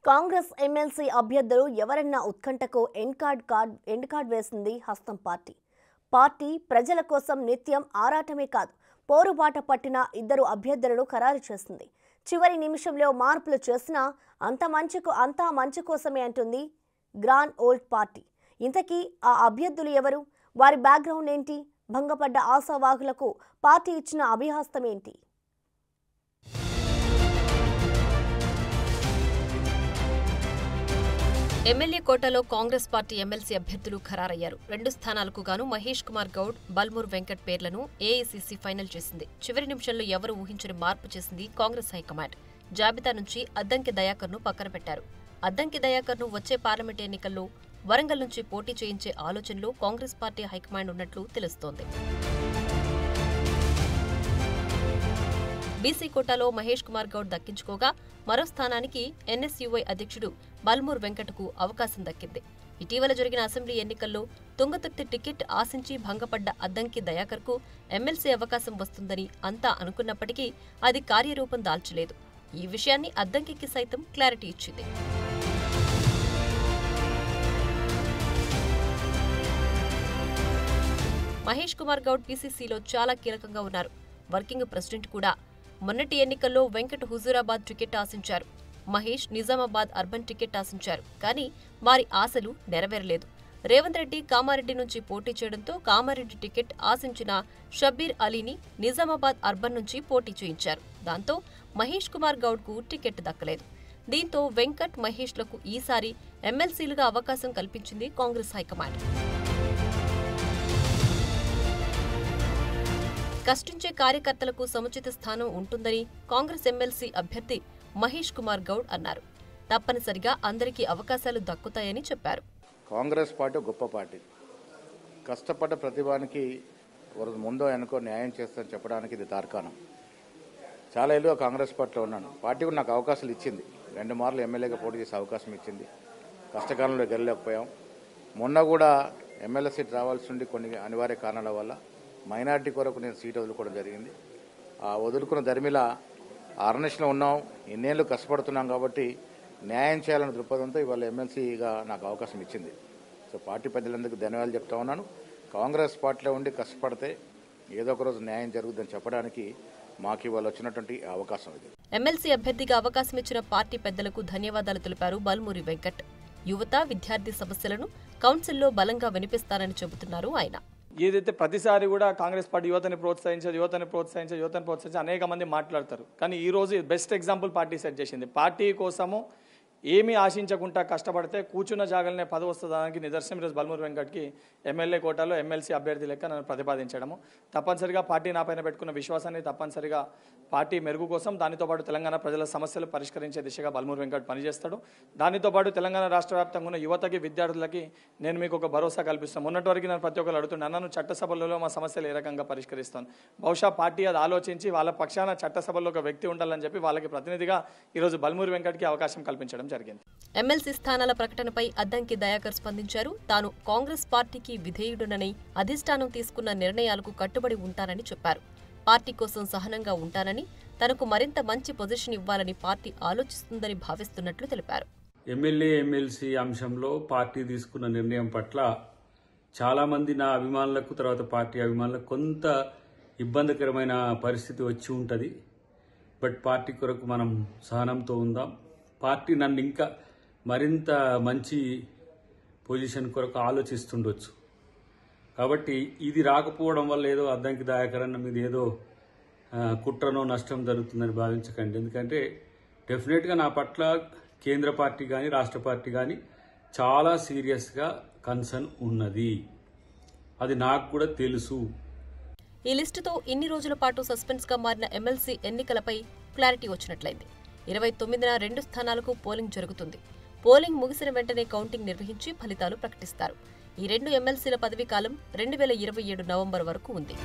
Congress MLC అభ్యర్థులు ఎవరన్నా ఉత్కంఠకు end card వేసింది హస్తం పార్టీ. పార్టీ ప్రజల కోసం నిత్యం ఆరాటమే కాదు, పోరుబాట పట్టిన ఇద్దరు అభ్యర్థులను ఖరారు చేసింది. చివరి నిమిషంలో మార్పులు చేసినా అంతా మంచి కోసమే అంటుంది గ్రాండ్ ఓల్డ్ పార్టీ. ఇంతకీ ఆ అభ్యర్థులు ఎవరు? వారి బ్యాక్గ్రౌండ్ ఏంటి? భంగపడ్డ ఆశావాహులకు పార్టీ ఇచ్చిన అభిహస్తం ఏంటి? ఎమ్మెల్యే కోటాలో కాంగ్రెస్ పార్టీ ఎమ్మెల్సీ అభ్యర్థులు ఖరారయ్యారు. 2 స్థానాలకు గాను మహేష్ కుమార్ గౌడ్, బల్మూర్ వెంకట్ పేర్లను ఏఐసీసీ ఫైనల్ చేసింది. చివరి నిమిషంలో ఎవరు ఊహించని మార్పు చేసింది కాంగ్రెస్ హైకమాండ్. జాబితా నుంచి అద్దంకి దయాకర్ను పక్కన పెట్టారు. అద్దంకి దయాకర్ను వచ్చే పార్లమెంట్ ఎన్నికల్లో వరంగల్ నుంచి పోటీ చేయించే ఆలోచనలో కాంగ్రెస్ పార్టీ హైకమాండ్ ఉన్నట్లు తెలుస్తోంది. బీసీ కోటాలో మహేష్ కుమార్ గౌడ్ దక్కించుకోగా మరో స్థానానికి ఎన్ఎస్యూఐ అధ్యక్షుడు బల్మూర్ వెంకట్కు అవకాశం దక్కింది. ఇటీవల జరిగిన అసెంబ్లీ ఎన్నికల్లో తుంగతుర్తి టికెట్ ఆశించి భంగపడ్డ అద్దంకి దయాకర్కు ఎమ్మెల్సీ అవకాశం వస్తుందని అంతా అనుకున్నప్పటికీ అది కార్యరూపం దాల్చలేదు. ఈ విషయాన్ని అద్దంకి సైతం క్లారిటీ ఇచ్చింది. మహేష్ కుమార్ గౌడ్ పీసీసీలో చాలా కీలకంగా ఉన్నారు. వర్కింగ్ ప్రెసిడెంట్ కూడా. మొన్నటి ఎన్నికల్లో వెంకట్ హుజూరాబాద్ టికెట్ ఆశించారు. మహేష్ నిజామాబాద్ అర్బన్ టికెట్ ఆశించారు. కానీ వారి ఆశలు నెరవేరలేదు. రేవంత్ రెడ్డి కామారెడ్డి నుంచి పోటీ చేయడంతో కామారెడ్డి టికెట్ ఆశించిన షబ్బీర్ అలీని నిజామాబాద్ అర్బన్ నుంచి పోటీ చేయించారు. దాంతో మహేష్ కుమార్ గౌడ్కు టికెట్ దక్కలేదు. దీంతో వెంకట్, మహేష్లకు ఈసారి ఎమ్మెల్సీలుగా అవకాశం కల్పించింది కాంగ్రెస్ హైకమాండ్. కష్టించే కార్యకర్తలకు సముచిత స్థానం ఉంటుందని కాంగ్రెస్ ఎమ్మెల్సీ అభ్యర్థి మహేష్ కుమార్ గౌడ్ అన్నారు. తప్పనిసరిగా అందరికీ అవకాశాలు దక్కుతాయని చెప్పారు. కాంగ్రెస్ పార్టీ గొప్ప పార్టీ. కష్టపడ్డ ప్రతిభానికి ముందో వెనుకో న్యాయం చేస్తారని చెప్పడానికి ఇది తార్కాణం. చాలా ఏళ్ళుగా కాంగ్రెస్ పార్టీలో ఉన్నాను. పార్టీ కూడా నాకు అవకాశాలు ఇచ్చింది. 2 మార్లు ఎమ్మెల్యేగా పోటీ చేసే అవకాశం ఇచ్చింది. కష్టకాలంలో గెలలేకపోయాం. మొన్న కూడా ఎమ్మెల్యే సీట్ రావాల్సి ఉండి కొన్ని అనివార్య కారణాల వల్ల మైనార్టీ కొరకు నేను సీట్ వదులుకోవడం జరిగింది. ఆ వదులుకున్న ధర్మిలా ఆర్ఎన్ఎస్లో ఉన్నాం, ఎన్నేళ్ళు కష్టపడుతున్నాం కాబట్టి న్యాయం చేయాలనే దృక్పథంతో ఇవాళ ఎమ్మెల్సీగా నాకు అవకాశం ఇచ్చింది. సో పార్టీ పెద్దలందరికీ ధన్యవాదాలు చెప్తా ఉన్నాను. కాంగ్రెస్ పార్టీలో ఉండి కష్టపడితే ఏదో ఒక రోజు న్యాయం జరుగుతుందని చెప్పడానికి మాకు ఇవాళ వచ్చినటువంటి అవకాశం ఇది. ఎమ్మెల్సీ అభ్యర్థిగా అవకాశం ఇచ్చిన పార్టీ పెద్దలకు ధన్యవాదాలు తెలిపారు బల్మూరి వెంకట్. యువత, విద్యార్థి సమస్యలను కౌన్సిల్లో బలంగా వినిపిస్తారని చెబుతున్నారు ఆయన. ఏదైతే ప్రతిసారి కూడా కాంగ్రెస్ పార్టీ యువతని ప్రోత్సహించి అనేక మంది మాట్లాడతారు. కానీ ఈ రోజు బెస్ట్ ఎగ్జాంపుల్ పార్టీ సెట్ చేసింది. పార్టీ కోసము ఏమీ ఆశించకుండా కష్టపడితే కూర్చున్న జాగలనే పదవి వస్తుందానికి నిదర్శనం ఈరోజు బల్మూర్ వెంకట్కి ఎమ్మెల్యే కోటాలో ఎమ్మెల్సీ అభ్యర్థి లెక్క నన్ను ప్రతిపాదించడము. తప్పనిసరిగా పార్టీ నాపైన పెట్టుకున్న విశ్వాసాన్ని తప్పనిసరిగా పార్టీ మెరుగు కోసం, దానితో పాటు తెలంగాణ ప్రజల సమస్యలు పరిష్కరించే దిశగా బల్మూర్ వెంకట్ పనిచేస్తాడు. దానితో పాటు తెలంగాణ రాష్ట్ర వ్యాప్తంగా ఉన్న యువతకి, విద్యార్థులకి నేను మీకు ఒక భరోసా కల్పిస్తాను. మొన్నటి వరకు నేను ప్రతి ఒక్కరు అడుగుతున్నాను, నన్ను చట్టసభలలో మా సమస్యలు ఏ రకంగా పరిష్కరిస్తాను. బహుశా పార్టీ అది ఆలోచించి వాళ్ళ పక్షాన చట్టసభలో ఒక వ్యక్తి ఉండాలని చెప్పి వాళ్ళకి ప్రతినిధిగా ఈరోజు బల్మూర్ వెంకట్కి అవకాశం కల్పించడం జరిగింది. ఎమ్మెల్సీ స్థానాల ప్రకటనపై అద్దంకి దయాకర్ స్పందించారు. తాను కాంగ్రెస్ పార్టీకి విధేయుడునని, అధిష్టానం తీసుకున్న నిర్ణయాలకు కట్టుబడి ఉంటానని చెప్పారు. పార్టీ కోసం సహనంగా ఉంటానని, తనకు మరింత మంచి పొజిషన్ ఇవ్వాలని పార్టీ ఆలోచిస్తుందని భావిస్తున్నట్లు తెలిపారు. ఎమ్మెల్యే, ఎమ్మెల్సీ అంశంలో పార్టీ తీసుకున్న నిర్ణయం పట్ల చాలా మంది నా అభిమానులకు, తర్వాత పార్టీ అభిమానులకు కొంత ఇబ్బందికరమైన పరిస్థితి వచ్చి ఉంటుంది. బట్ పార్టీ కొరకు మనం సహనంతో ఉందాం. పార్టీ నన్ను ఇంకా మరింత మంచి పొజిషన్ కొరకు ఆలోచిస్తుండొచ్చు. కాబట్టి ఇది రాకపోవడం వల్ల ఏదో అద్దంకి దయాకరణ మీద ఏదో కుట్రనో నష్టం జరుగుతుందని భావించకండి. ఎందుకంటే డెఫినెట్గా నా పట్ల కేంద్ర పార్టీ కానీ, రాష్ట్ర పార్టీ కానీ చాలా సీరియస్గా కన్సర్న్ ఉన్నది. అది నాకు కూడా తెలుసు. ఈ లిస్టుతో ఇన్ని రోజుల పాటు సస్పెన్స్గా మారిన ఎమ్మెల్సీ ఎన్నికలపై క్లారిటీ వచ్చినట్లయింది. 29న 2 స్థానాలకు పోలింగ్ జరుగుతుంది. పోలింగ్ ముగిసిన వెంటనే కౌంటింగ్ నిర్వహించి ఫలితాలు ప్రకటిస్తారు. ఈ 2 ఎమ్మెల్సీల పదవీకాలం 2027 నవంబర్ వరకు ఉంది.